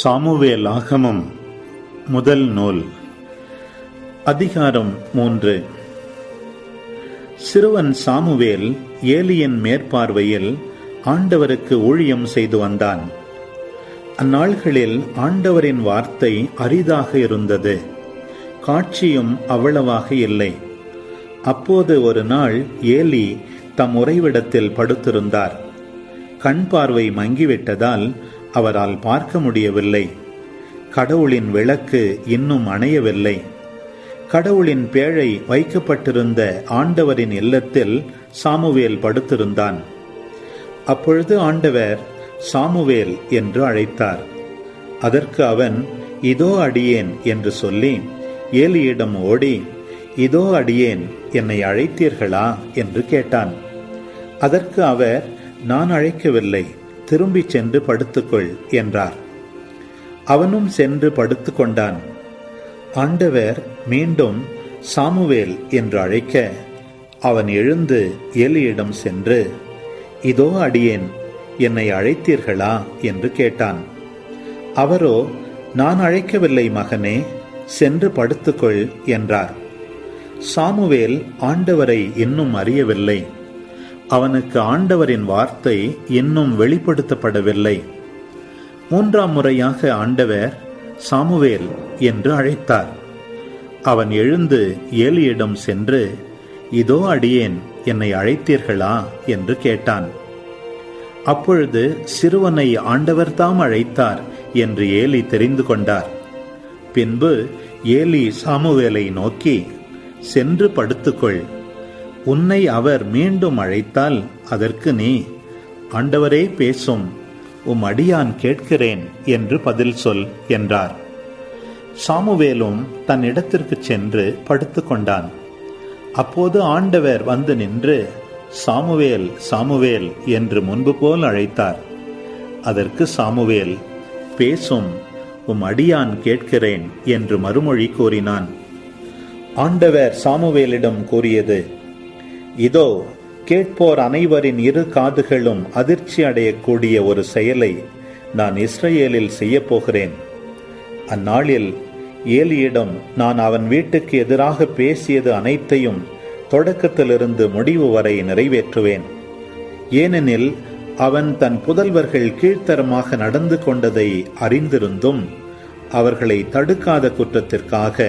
Samuel ஆகமம் முதல் நூல் அதிகாரம் 3. சிறுவன் சாமுவேல் ஏலியின் மேற்பார்வையில் ஆண்டவருக்கு ஊழியம் செய்து வந்தான். அந்நாள்களில் ஆண்டவரின் வார்த்தை அரிதாக இருந்தது, காட்சியும் அவ்வளவாக இல்லை. அப்போது ஒரு நாள் ஏலி தம் உறைவிடத்தில் படுத்திருந்தார். கண் பார்வை மங்கிவிட்டதால் அவரால் பார்க்க முடியவில்லை. கடவுளின் விளக்கு இன்னும் அணையவில்லை. கடவுளின் பேழை வைக்கப்பட்டிருந்த ஆண்டவரின் இல்லத்தில் சாமுவேல் படுத்திருந்தான். அப்பொழுது ஆண்டவர் சாமுவேல் என்று அழைத்தார். அதற்கு அவன் இதோ அடியேன் என்று சொல்லி ஏலியிடம் ஓடி, இதோ அடியேன், என்னை அழைத்தீர்களா என்று கேட்டான். அதற்கு அவர், நான் அழைக்கவில்லை, திரும்பிச் சென்று படுத்துக்கொள் என்றார். அவனும் சென்று படுத்து கொண்டான். ஆண்டவர் மீண்டும் சாமுவேல் என்று அழைக்க அவன் எழுந்து ஏலியிடம் சென்று, இதோ அடியேன், என்னை அழைத்தீர்களா என்று கேட்டான். அவரோ, நான் அழைக்கவில்லை மகனே, சென்று படுத்துக்கொள் என்றார். சாமுவேல் ஆண்டவரை இன்னும் அறியவில்லை. அவனுக்கு ஆண்டவரின் வார்த்தை இன்னும் வெளிப்படுத்தப்படவில்லை. 3ஆம் முறையாக ஆண்டவர் சாமுவேல் என்று அழைத்தார். அவன் எழுந்து ஏலியிடம் சென்று, இதோ அடியேன், என்னை அழைத்தீர்களா என்று கேட்டான். அப்பொழுது சிறுவனை ஆண்டவர்தாம் அழைத்தார் என்று ஏலி தெரிந்து கொண்டார். பின்பு ஏலி சாமுவேலை நோக்கி, சென்று படுத்துக்கொள், உன்னை அவர் மீண்டும் அழைத்தால் அதற்கு நீ, ஆண்டவரே பேசும், உம் அடியான் கேட்கிறேன் என்று பதில் சொல் என்றார். சாமுவேலும் தன் இடத்திற்கு சென்று படுத்து கொண்டான். அப்போது ஆண்டவர் வந்து நின்று, சாமுவேல், சாமுவேல் என்று முன்பு போல் அழைத்தார். அதற்கு சாமுவேல், பேசும், உம் அடியான் கேட்கிறேன் என்று மறுமொழி கூறினான். ஆண்டவர் சாமுவேலிடம் கூறியது, இதோ, கேட்போர் அனைவரின் இரு காதுகளும் அதிர்ச்சி அடையக்கூடிய ஒரு செயலை நான் இஸ்ரவேலில் செய்யப்போகிறேன். அந்நாளில் ஏலியிடம் நான் அவன் வீட்டுக்கு எதிராக பேசியது அனைத்தையும் தொடக்கத்திலிருந்து முடிவு வரை நிறைவேற்றுவேன். ஏனெனில் அவன் தன் புதல்வர்கள் கீழ்த்தரமாக நடந்து கொண்டதை அறிந்திருந்தும் அவர்களை தடுக்காத குற்றத்திற்காக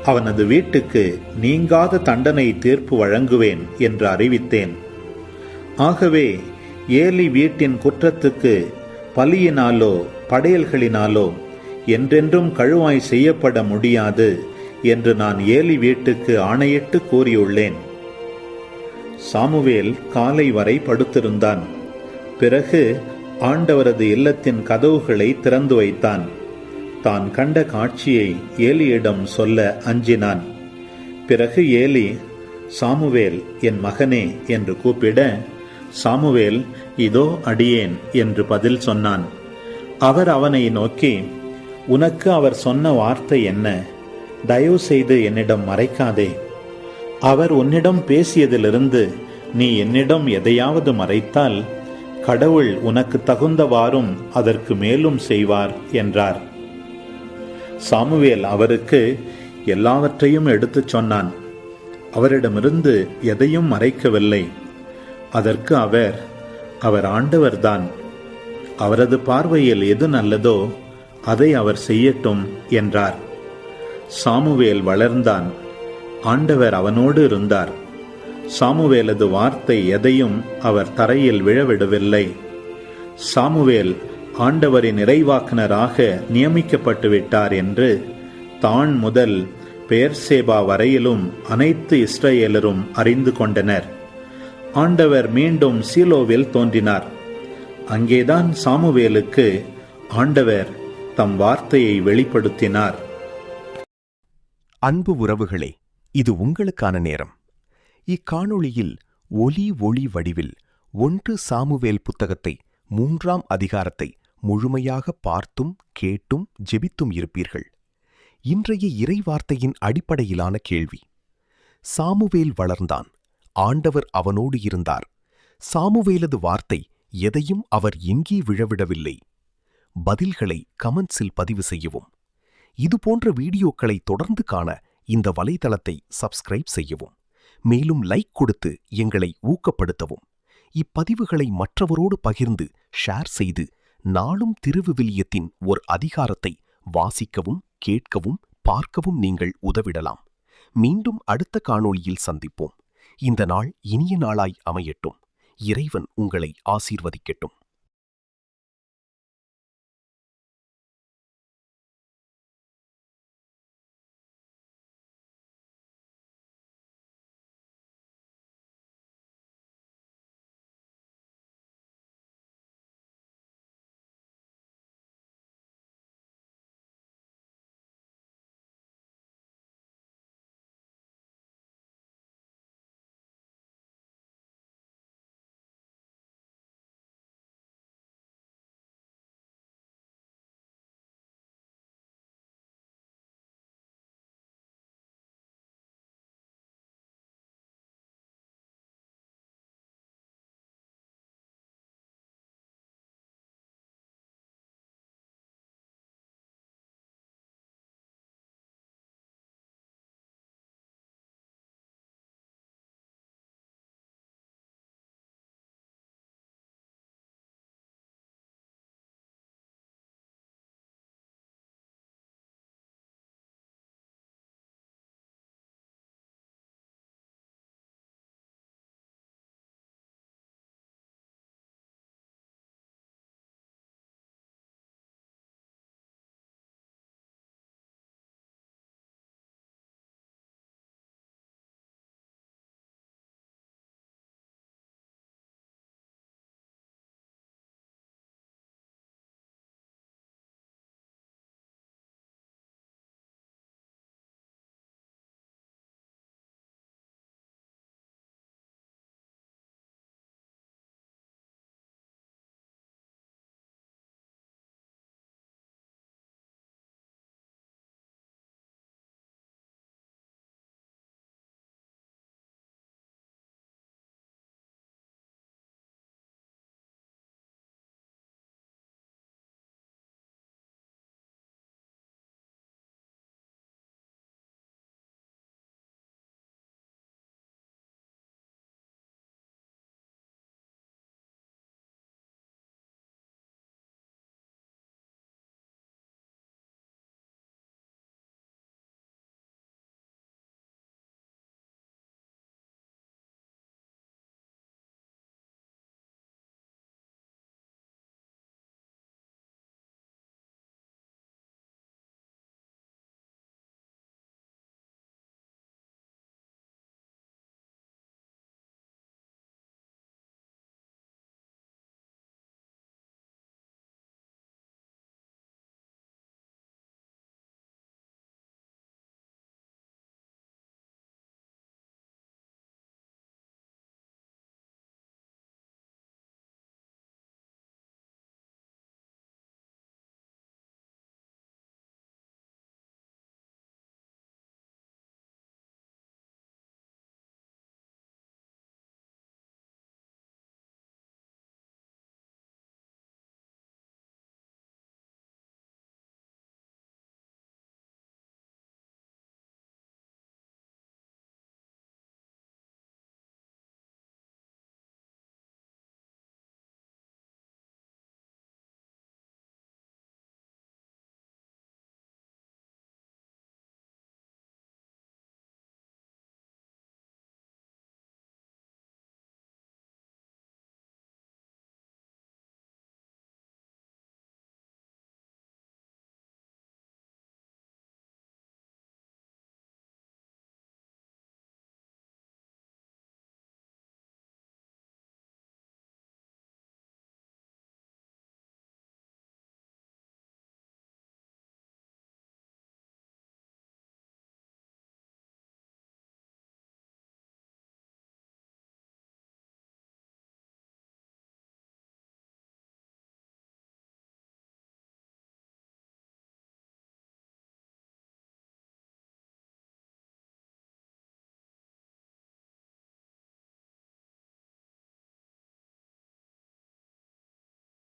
அவனது வீட்டுக்கு நீங்காத தண்டனை தீர்ப்பு வழங்குவேன் என்று அறிவித்தேன். ஆகவே ஏலி வீட்டின் குற்றத்துக்கு பலியினாலோ படையல்களினாலோ என்றென்றும் கழுவாய் செய்யப்பட முடியாது என்று நான் ஏலி வீட்டுக்கு ஆணையிட்டு கூறியுள்ளேன். சாமுவேல் காலை வரை படுத்திருந்தான். பிறகு ஆண்டவரது இல்லத்தின் கதவுகளை திறந்து வைத்தான். தான் கண்ட காட்சியை ஏலியிடம் சொல்ல அஞ்சினான். பிறகு ஏலி, சாமுவேல், என் மகனே என்று கூப்பிட, சாமுவேல், இதோ அடியேன் என்று பதில் சொன்னான். அவர் அவனை நோக்கி, உனக்கு அவர் சொன்ன வார்த்தை என்ன? தயவு செய்து என்னிடம் மறைக்காதே. அவர் உன்னிடம் பேசியதிலிருந்து நீ என்னிடம் எதையாவது மறைத்தால் கடவுள் உனக்கு தகுந்தவாறும் அதற்கு மேலும் செய்வார் என்றார். சாமுவேல் அவருக்கு எல்லாவற்றையும் எடுத்துச் சொன்னான். அவரிடமிருந்து எதையும் மறைக்கவில்லை. அதற்கு அவர் ஆண்டவர்தான், அவரது பார்வையில் எது நல்லதோ அதை அவர் செய்யட்டும் என்றார். சாமுவேல் வளர்ந்தான். ஆண்டவர் அவனோடு இருந்தார். சாமுவேலது வார்த்தை எதையும் அவர் தரையில் விழவிடவில்லை. சாமுவேல் ஆண்டவரின் இறைவாக்கினராக நியமிக்கப்பட்டு விட்டார் என்று தான் முதல் பெயர்சேபா வரையிலும் அனைத்து இஸ்ரவேலரும் அறிந்து கொண்டனர். ஆண்டவர் மீண்டும் சீலோவில் தோன்றினார். அங்கேதான் சாமுவேலுக்கு ஆண்டவர் தம் வார்த்தையை வெளிப்படுத்தினார். அன்பு உறவுகளே, இது உங்களுக்கான நேரம். இக்காணொளியில் ஒலி ஒளி வடிவில் 1 சாமுவேல் புத்தகத்தை 3ஆம் அதிகாரத்தை முழுமையாக பார்த்தும் கேட்டும் ஜெபித்தும் இருப்பீர்கள். இன்றைய இறைவார்த்தையின் அடிப்படையிலான கேள்வி: சாமுவேல் வளர்ந்தான், ஆண்டவர் அவனோடு இருந்தார். சாமுவேலது வார்த்தை எதையும் அவர் எங்கே விழவிடவில்லை. பதில்களை கமெண்ட்ஸில் பதிவு செய்யவும். இதுபோன்ற வீடியோக்களை தொடர்ந்து காண இந்த வலைத்தளத்தை சப்ஸ்கிரைப் செய்யவும். மேலும் லைக் கொடுத்து எங்களை ஊக்கப்படுத்தவும். இப்பதிவுகளை மற்றவரோடு பகிர்ந்து ஷேர் செய்து நாளும் திருவிவிலியத்தின் ஓர் அதிகாரத்தை வாசிக்கவும், கேட்கவும், பார்க்கவும் நீங்கள் உதவிடலாம். மீண்டும் அடுத்த காணொளியில் சந்திப்போம். இந்த நாள் இனிய நாளாய் அமையட்டும். இறைவன் உங்களை ஆசீர்வதிக்கட்டும்.